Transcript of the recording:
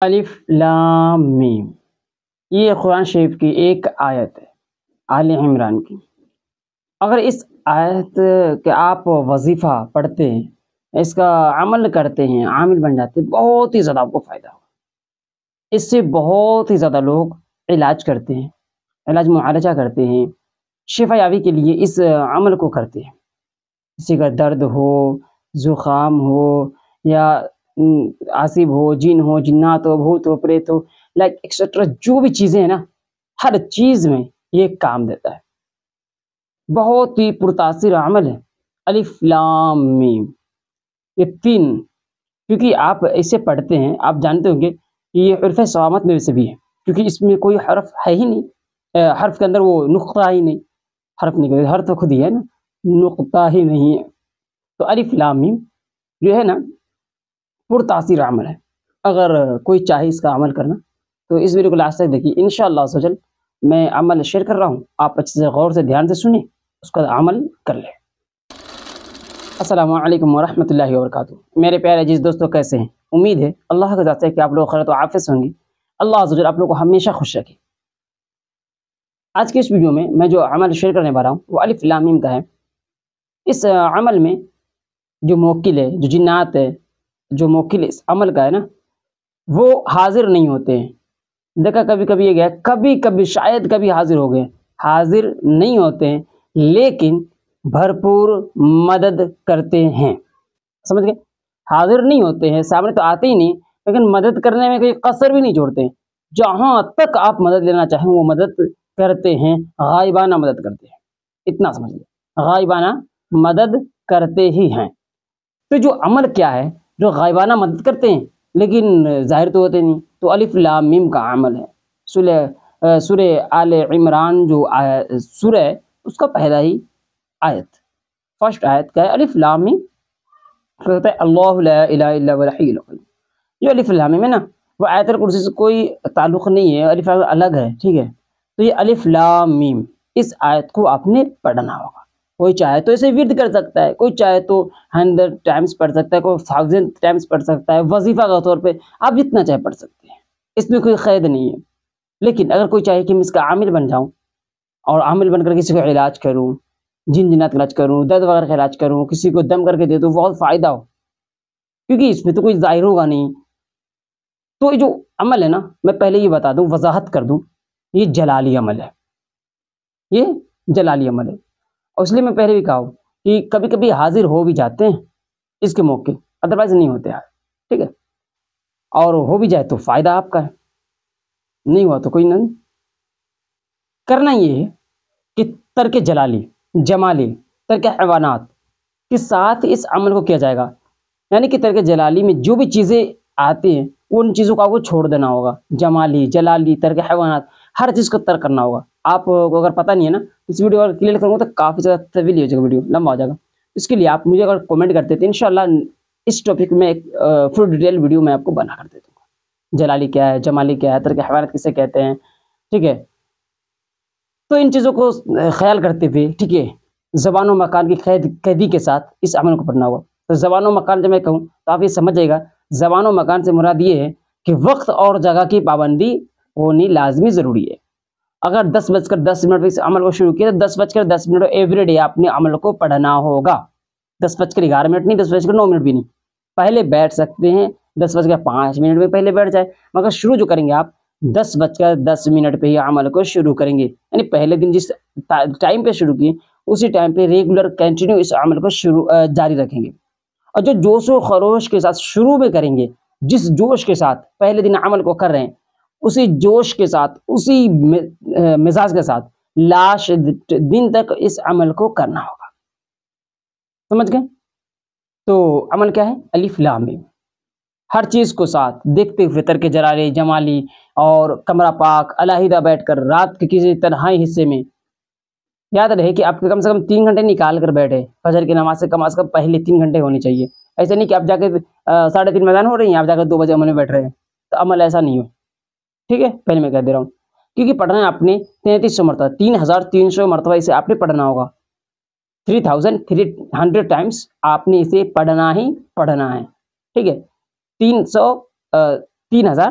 الف لام میم، یہ قرآن شریف کی ایک آیت ہے آل عمران کی۔ اگر اس آیت کے آپ وظیفہ پڑھتے ہیں، اس کا عمل کرتے ہیں، عامل بن جاتے ہیں، بہت ہی زیادہ آپ کو فائدہ ہوگا۔ اس سے بہت ہی زیادہ لوگ علاج کرتے ہیں، علاج معالجہ کرتے ہیں، شفا یابی کے لیے اس عمل کو کرتے ہیں۔ کسی کا درد ہو، زکام ہو، یا آصب ہو، جن ہو، جنات ہو، بھوت ہو، پریت ہو، لائک ایکسٹرا جو بھی چیزیں ہیں نا، ہر چیز میں یہ کام دیتا ہے۔ بہت ہی پرتاثر عمل ہے الف لام میم، یہ تین، کیونکہ آپ اسے پڑھتے ہیں، آپ جانتے ہوں گے کہ یہ حرف صوامت میں سے بھی ہے، کیونکہ اس میں کوئی حرف ہے ہی نہیں، حرف کے اندر وہ نقطہ ہی نہیں، حرف نہیں، حرف تو خود ہی ہے نا، نقطہ ہی نہیں ہے۔ تو الف لام میم جو ہے نا پرتاثر عمل ہے۔ اگر کوئی چاہے اس کا عمل کرنا تو اس ویڈیو کو لاسٹ تک دیکھیے، انشاءاللہ عز و جل میں عمل شیئر کر رہا ہوں، آپ اچھے سے غور سے دھیان سے سنیں، اس کا عمل کر لیں۔ السلام علیکم ورحمۃ اللہ وبرکاتہ۔ میرے پیارے عزیز دوستو، کیسے ہیں؟ امید ہے اللہ کا ذات ہے کہ آپ لوگ خیر و عافیت سے ہوں گے۔ اللہ عز و جل آپ لوگ کو ہمیشہ خوش رکھے۔ آج کی اس ویڈیو میں جو عمل شیئر کرنے والا ہوں وہ الف لام میم کا ہے۔ اس عمل میں جو موکل ہے، جو جنات ہے، جو موکل اس عمل کا ہے نا، وہ حاضر نہیں ہوتے ہیں۔ دیکھا کبھی کبھی یہ گیا، کبھی کبھی شاید کبھی حاضر ہو گئے، حاضر نہیں ہوتے ہیں لیکن بھرپور مدد کرتے ہیں۔ سمجھ گئے؟ حاضر نہیں ہوتے ہیں، سامنے تو آتے ہی نہیں، لیکن مدد کرنے میں کوئی قصر بھی نہیں چھوڑتے ہیں۔ جہاں تک آپ مدد لینا چاہیں وہ مدد کرتے ہیں، غائبانہ مدد کرتے ہیں، اتنا سمجھ لیں، غائبانہ مدد کرتے ہی ہیں۔ تو جو عمل کیا ہے، جو غائبانہ مدد کرتے ہیں لیکن ظاہر تو ہوتے نہیں، تو الف لام میم کا عمل ہے۔ سورہ آل عمران جو سورہ ہے اس کا پہلا ہی آیت، فرسٹ آیت کا ہے الف لام میم، کہتا ہے اللہ لا الہ الا هو الحی القیوم۔ یہ الف لام میم ہے نا، وہ آیت الکرسی سے کوئی تعلق نہیں ہے، الف لام الگ ہے، ٹھیک ہے؟ تو یہ الف لام میم، اس آیت کو آپ نے پڑھنا ہوگا۔ کوئی چاہے تو اسے ورد کر سکتا ہے، کوئی چاہے تو 100 ٹائمز پڑھ سکتا ہے، کوئی 1000 ٹائمز پڑھ سکتا ہے، وظیفہ کے طور پہ آپ جتنا چاہے پڑھ سکتے ہیں، اس میں کوئی قید نہیں ہے۔ لیکن اگر کوئی چاہے کہ میں اس کا عامل بن جاؤں اور عامل بن کر کسی کا علاج کروں، جن جنات کا علاج کروں، درد وغیرہ کا علاج کروں، کسی کو دم کر کے دے دوں، بہت فائدہ ہو، کیونکہ اس میں تو کوئی ظاہر ہوگا نہیں۔ تو یہ جو عمل ہے نا، میں پہلے یہ بتا دوں، وضاحت کر دوں، یہ جلالی عمل ہے، یہ جلالی عمل ہے۔ اور اس لیے میں پہلے بھی کہا ہوں کہ کبھی کبھی حاضر ہو بھی جاتے ہیں اس کے موقع، ادروائز نہیں ہوتے ہیں، ٹھیک ہے؟ اور ہو بھی جائے تو فائدہ آپ کا ہے، نہیں ہوا تو کوئی نہیں۔ کرنا یہ ہے کہ ترک جلالی، جمالی، ترک حیوانات کے ساتھ اس عمل کو کیا جائے گا، یعنی کہ ترک جلالی میں جو بھی چیزیں آتی ہیں ان چیزوں کو آپ کو چھوڑ دینا ہوگا۔ جمالی، جلالی، ترک حیوانات، ہر چیز کو ترک کرنا ہوگا۔ آپ کو اگر پتہ نہیں ہے نا، اس ویڈیو اگر کلیئر کروں گا تو کافی زیادہ طویل ہو جائے گا، ویڈیو لمبا ہو جائے گا۔ اس کے لیے آپ مجھے اگر کمنٹ کرتے تو انشاءاللہ اس ٹاپک میں ایک فل ڈیٹیل ویڈیو میں آپ کو بنا کر دے دوں گا۔ جلالی کیا ہے، جمالی کیا ہے، ترک حیوانات کسے کہتے ہیں، ٹھیک ہے؟ تو ان چیزوں کو خیال کرتے ہوئے، ٹھیک ہے، زبان و مکان کی قیدی کے ساتھ اس عمل کو پڑھنا ہوگا۔ تو زبان و مکان جب میں کہوں تو آپ یہ سمجھ جائے گا، زبان و مکان سے مراد یہ ہے کہ وقت اور جگہ کی پابندی ہونی لازمی ضروری ہے۔ اگر 10:10 پہ اس عمل کو شروع کیا تو 10:10 ایوری ڈے آپ نے عمل کو پڑھنا ہوگا۔ 10:11 نہیں، 10:09 بھی نہیں، پہلے بیٹھ سکتے ہیں، 10:05 میں پہلے بیٹھ جائے، مگر شروع جو کریں گے آپ 10:10 پہ ہی عمل کو شروع کریں گے، یعنی پہلے دن جس ٹائم پہ شروع کیے اسی ٹائم پہ ریگولر کنٹینیو اس عمل کو جاری رکھیں گے۔ اور جو جوش و خروش کے ساتھ شروع میں کریں گے، جس جوش کے ساتھ پہلے دن عمل کو کر رہے ہیں، اسی جوش کے ساتھ، اسی مزاج کے ساتھ لاش دن تک اس عمل کو کرنا ہوگا۔ سمجھ گئے؟ تو عمل کیا ہے؟ الف لام میم، ہر چیز کو ساتھ دیکھتے ہوئے، ترک جلالی، جمالی، اور کمرہ پاک، علیحدہ بیٹھ کر، رات کے کسی تنہائی حصے میں، یاد رہے کہ آپ کم سے کم 3 گھنٹے نکال کر بیٹھے، فجر کی نماز سے کم از کم پہلے 3 گھنٹے ہونی چاہیے۔ ایسا نہیں کہ آپ جا کے 3:30 میں اذان ہو رہی ہیں، آپ جا کر 2 بجے عمل میں بیٹھ رہے ہیں، تو عمل ایسا نہیں ہو، ٹھیک ہے؟ پہلے میں کہہ دے رہا ہوں، کیونکہ پڑھنا ہے آپ نے 3300 مرتبہ، 3300 مرتبہ اسے آپ نے پڑھنا ہوگا، 3300 ٹائمز آپ نے اسے پڑھنا ہی پڑھنا ہے، ٹھیک ہے؟ 3000